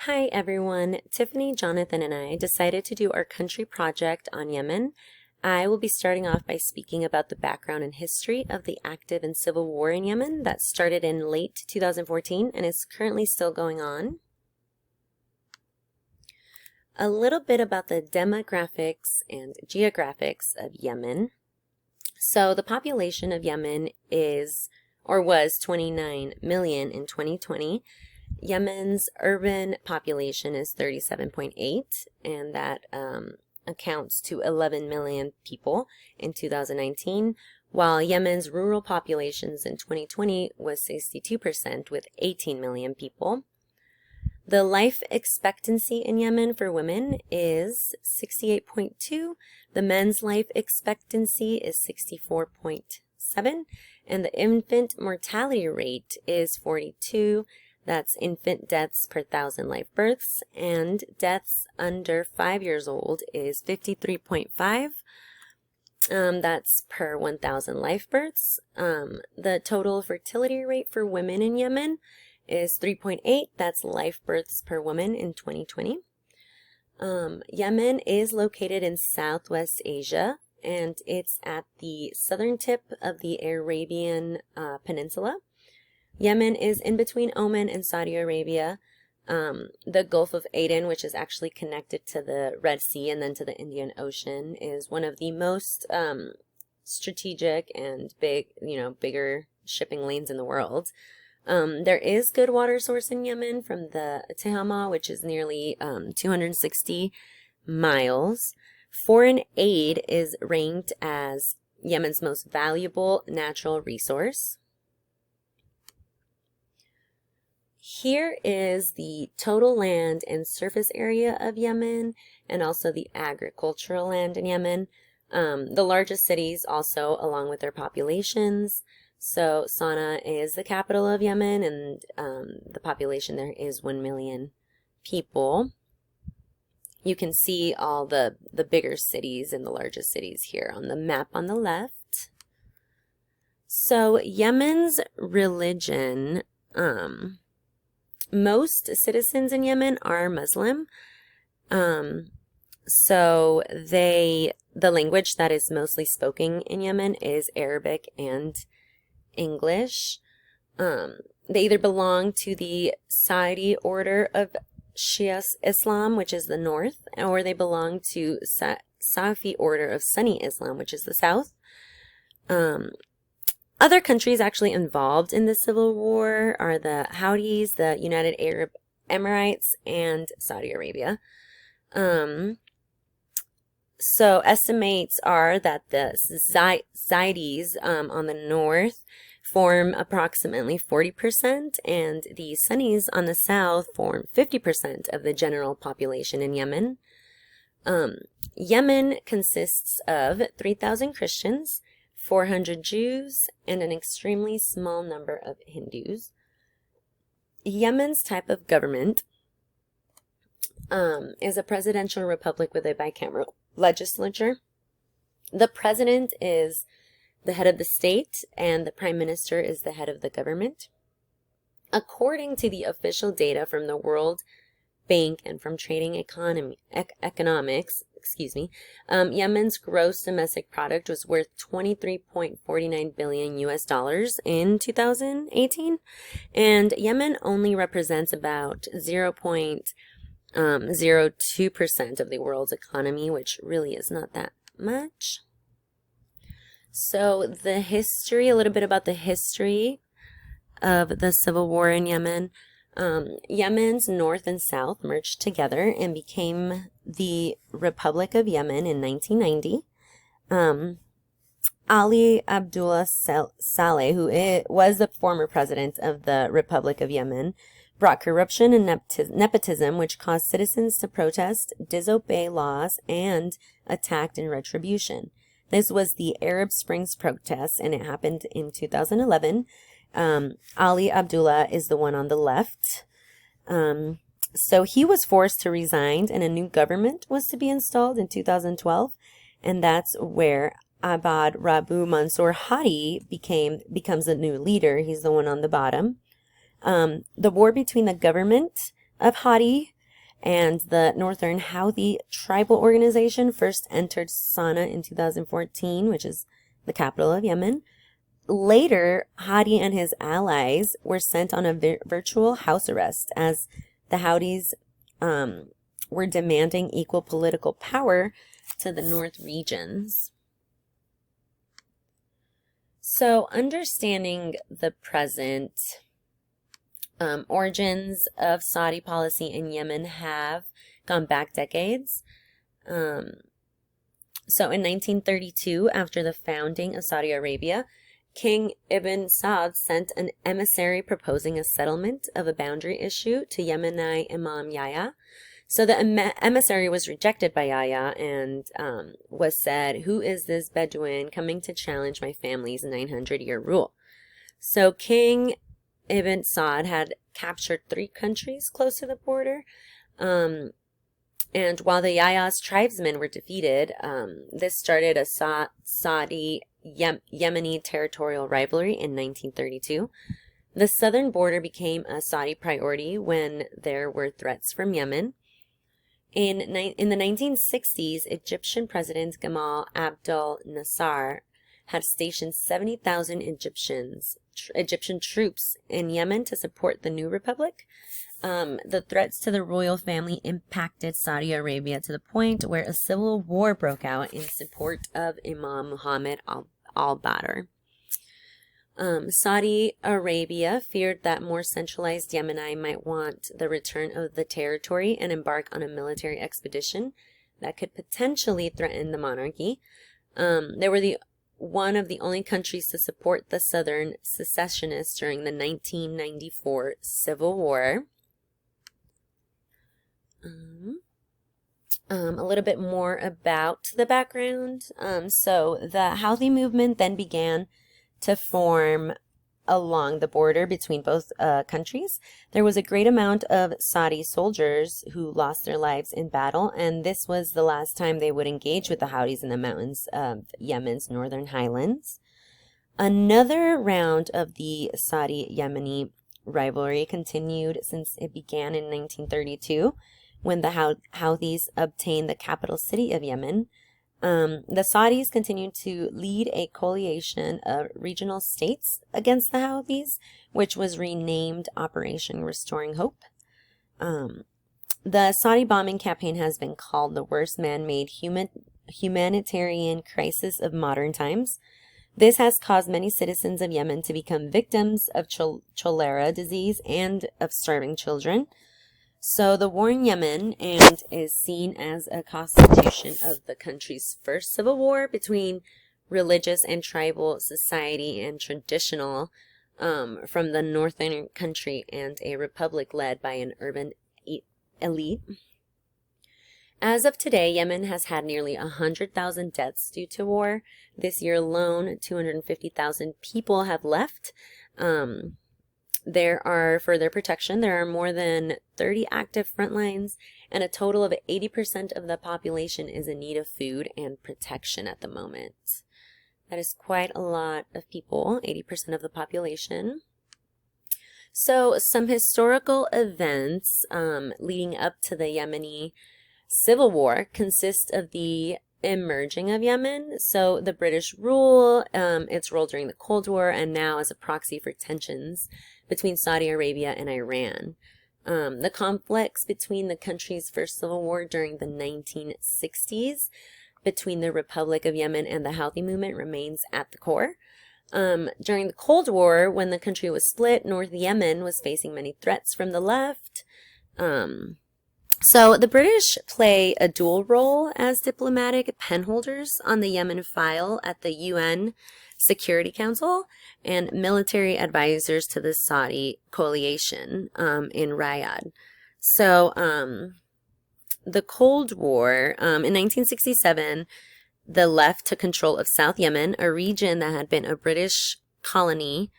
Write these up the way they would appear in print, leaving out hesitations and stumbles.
Hi everyone, Tiffany, Jonathan, and I decided to do our country project on Yemen. I will be starting off by speaking about the background and history of the active and civil war in Yemen that started in late 2014 and is currently still going on. A little bit about the demographics and geographics of Yemen. So the population of Yemen is or was 29 million in 2020. Yemen's urban population is 37.8, and that accounts to 11 million people in 2019, while Yemen's rural populations in 2020 was 62% with 18 million people. The life expectancy in Yemen for women is 68.2. The men's life expectancy is 64.7, and the infant mortality rate is 42. That's infant deaths per 1,000 live births, and deaths under 5 years old is 53.5. That's per 1,000 live births. The total fertility rate for women in Yemen is 3.8. That's live births per woman in 2020. Yemen is located in Southwest Asia, and it's at the southern tip of the Arabian Peninsula. Yemen is in between Oman and Saudi Arabia. The Gulf of Aden, which is actually connected to the Red Sea and then to the Indian Ocean, is one of the most strategic and bigger shipping lanes in the world. There is good water source in Yemen from the Tehama, which is nearly 260 miles. Foreign aid is ranked as Yemen's most valuable natural resource. Here is the total land and surface area of Yemen, and also the agricultural land in Yemen. The largest cities also, along with their populations. So Sana'a is the capital of Yemen, and the population there is 1 million people. You can see all the bigger cities and the largest cities here on the map on the left. So Yemen's religion, most citizens in Yemen are Muslim. So the language that is mostly spoken in Yemen is Arabic and English. They either belong to the Saudi order of Shia Islam, which is the north, or they belong to Safi order of Sunni Islam, which is the south. Other countries actually involved in the civil war are the Houthis, the United Arab Emirates, and Saudi Arabia. So estimates are that the Zaydis on the north form approximately 40%, and the Sunnis on the south form 50% of the general population in Yemen. Yemen consists of 3,000 Christians, 400 Jews, and an extremely small number of Hindus. Yemen's type of government is a presidential republic with a bicameral legislature. The president is the head of the state, and the prime minister is the head of the government. According to the official data from the World Bank and from Trading Economics, Yemen's gross domestic product was worth 23.49 billion US dollars in 2018, and Yemen only represents about 0.02% of the world's economy, which really is not that much. So a little bit about the history of the civil war in Yemen. Yemen's north and south merged together and became the Republic of Yemen in 1990. Ali Abdullah Saleh, who was the former president of the Republic of Yemen, brought corruption and nepotism, which caused citizens to protest, disobey laws, and attacked in retribution. This was the Arab Springs protests, and it happened in 2011. Ali Abdullah is the one on the left. So he was forced to resign, and a new government was to be installed in 2012, and that's where Abad Rabu Mansour Hadi becomes the new leader. He's the one on the bottom. The war between the government of Hadi And the Northern Houthi tribal organization first entered Sana'a in 2014, which is the capital of Yemen. Later, Hadi and his allies were sent on a virtual house arrest as the Houthis were demanding equal political power to the north regions. So, understanding the present origins of Saudi policy in Yemen have gone back decades. So in 1932, after the founding of Saudi Arabia, King Ibn Saud sent an emissary proposing a settlement of a boundary issue to Yemeni Imam Yahya. So the emissary was rejected by Yahya and was said, "Who is this Bedouin coming to challenge my family's 900-year rule?" So King Ibn Saud had captured 3 countries close to the border. And while the Yahya's tribesmen were defeated, this started a Saudi-Yemeni territorial rivalry in 1932. The southern border became a Saudi priority when there were threats from Yemen. In the 1960s, Egyptian President Gamal Abdel Nasser had stationed 70,000 Egyptian troops in Yemen to support the new republic. The threats to the royal family impacted Saudi Arabia to the point where a civil war broke out in support of Imam Muhammad al-Badr. Saudi Arabia feared that more centralized Yemeni might want the return of the territory and embark on a military expedition that could potentially threaten the monarchy. They were one of the only countries to support the Southern secessionists during the 1994 Civil War. A little bit more about the background. So the Houthi movement then began to form along the border between both countries. There was a great amount of Saudi soldiers who lost their lives in battle, and this was the last time they would engage with the Houthis in the mountains of Yemen's northern highlands. Another round of the Saudi-Yemeni rivalry continued since it began in 1932, when the Houthis obtained the capital city of Yemen. The Saudis continued to lead a coalition of regional states against the Houthis, which was renamed Operation Restoring Hope. The Saudi bombing campaign has been called the worst man-made humanitarian crisis of modern times. This has caused many citizens of Yemen to become victims of cholera disease and of starving children. So the war in Yemen and is seen as a constitution of the country's first civil war between religious and tribal society and traditional from the northern country and a republic led by an urban elite. As of today, Yemen has had nearly 100,000 deaths due to war. This year alone, 250,000 people have left. For their protection, there are more than 30 active front lines, and a total of 80% of the population is in need of food and protection at the moment. That is quite a lot of people, 80% of the population. So some historical events leading up to the Yemeni Civil War consist of the emerging of Yemen. So the British rule, its role during the Cold War, and now as a proxy for tensions between Saudi Arabia and Iran. The conflicts between the country's first civil war during the 1960s between the Republic of Yemen and the Houthi movement remains at the core. During the Cold War, when the country was split, North Yemen was facing many threats from the left. So the British play a dual role as diplomatic penholders on the Yemen file at the UN Security Council and military advisors to the Saudi coalition in Riyadh. So the Cold War, in 1967, the left took control of South Yemen, a region that had been a British colony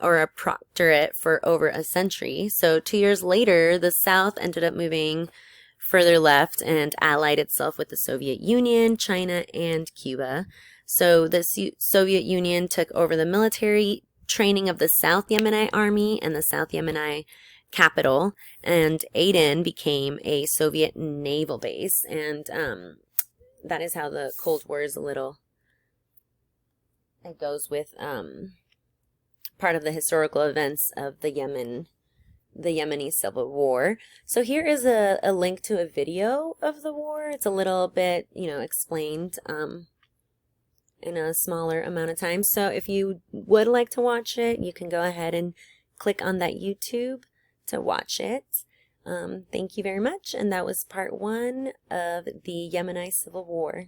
or a proctorate for over a century. So 2 years later, the South ended up moving further left and allied itself with the Soviet Union, China, and Cuba. So the Soviet Union took over the military training of the South Yemeni Army and the South Yemeni capital, and Aden became a Soviet naval base. And that is how the Cold War is a little, it goes with part of the historical events of the Yemeni Civil War. So here is a link to a video of the war. It's a little bit, explained in a smaller amount of time. So if you would like to watch it, you can go ahead and click on that YouTube to watch it. Thank you very much. And that was part 1 of the Yemeni Civil War.